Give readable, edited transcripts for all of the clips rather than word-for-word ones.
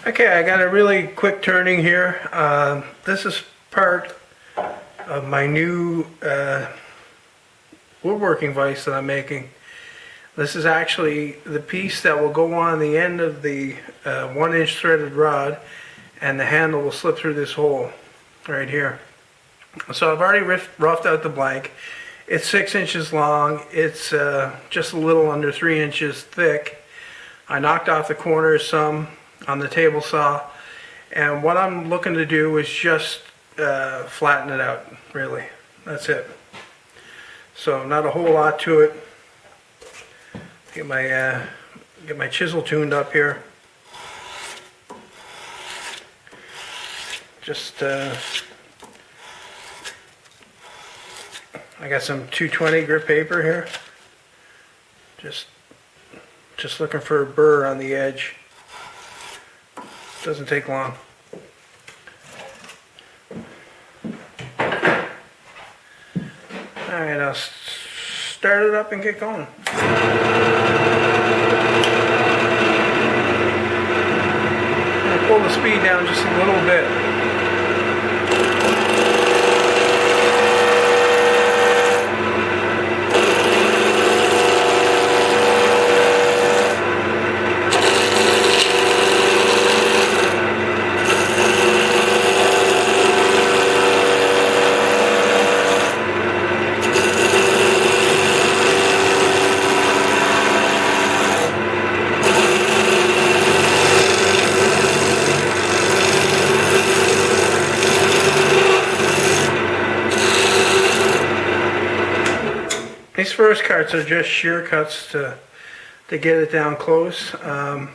Okay, I got a really quick turning here. This is part of my new woodworking vise that I'm making. This is actually the piece that will go on the end of the 1-inch threaded rod, and the handle will slip through this hole right here. So I've already roughed out the blank. It's 6 inches long. It's just a little under 3 inches thick. I knocked off the corners some on the table saw, and what I'm looking to do is just flatten it out, really. That's it. So not a whole lot to it. Get my chisel tuned up here. Just I got some 220 grit paper here. Just looking for a burr on the edge. Doesn't take long. Alright, I'll start it up and get going. I'll pull the speed down just a little bit. These first cuts are just shear cuts to get it down close. I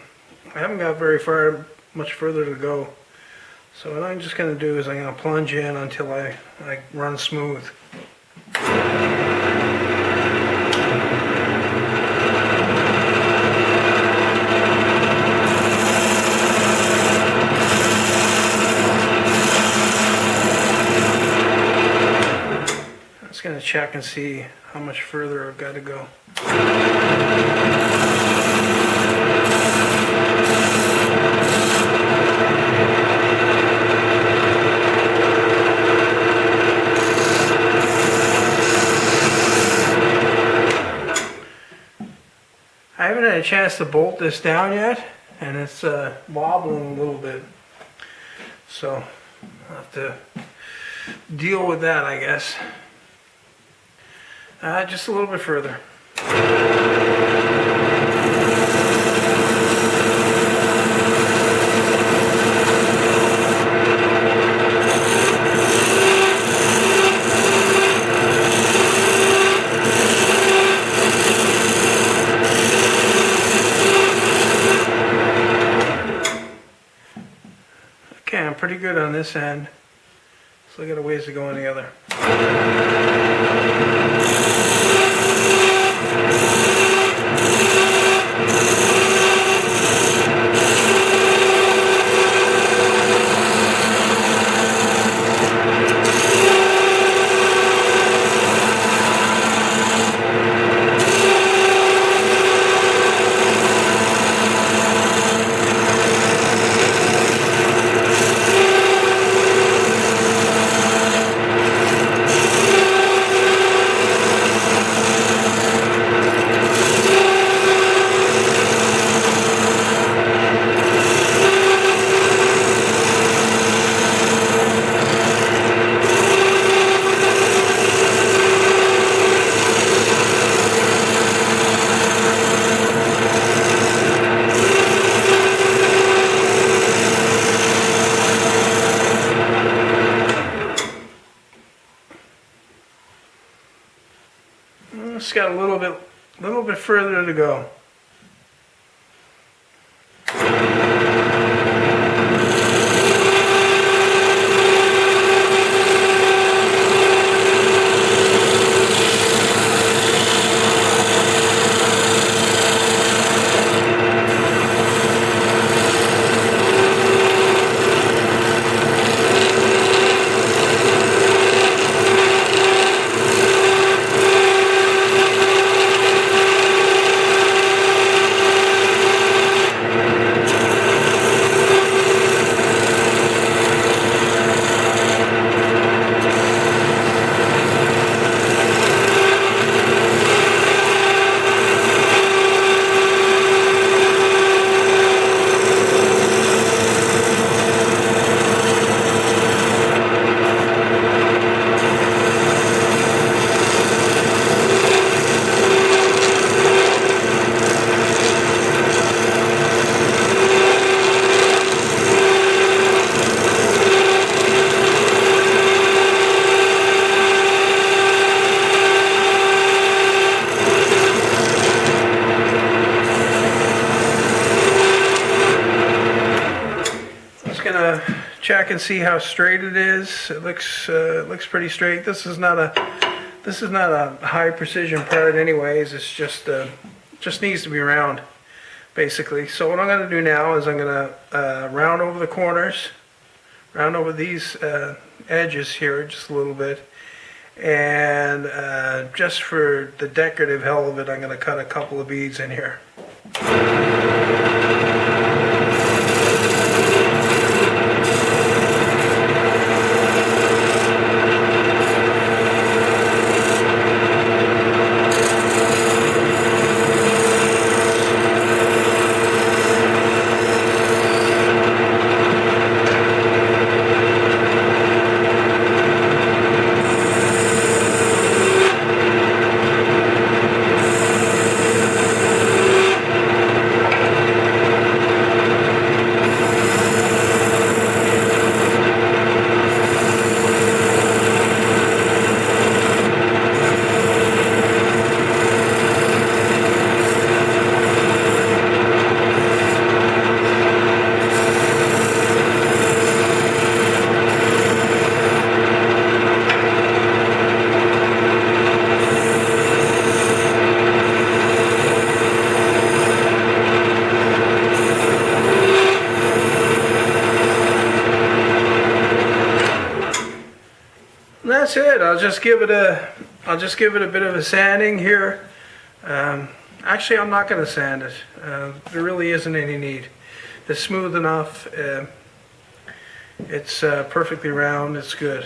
haven't got much further to go. So what I'm just going to do is I'm going to plunge in until I run smooth. I'm just going to check and see how much further I've got to go. I haven't had a chance to bolt this down yet, and it's wobbling a little bit. So I'll have to deal with that, I guess. Just a little bit further. Okay, I'm pretty good on this end. Still got a ways to go on the other. It's got a little bit further to go. gonna check and see how straight it is. It looks pretty straight. This is not a high precision part anyways. It's just needs to be round, basically. So what I'm gonna do now is I'm gonna round over the corners, round over these edges here just a little bit, and just for the decorative hell of it, I'm gonna cut a couple of beads in here. And that's it. I'll just give it a bit of a sanding here. Actually, I'm not going to sand it. There really isn't any need. It's smooth enough. It's perfectly round. It's good.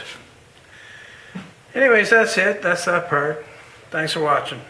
Anyways, that's it. That's that part. Thanks for watching.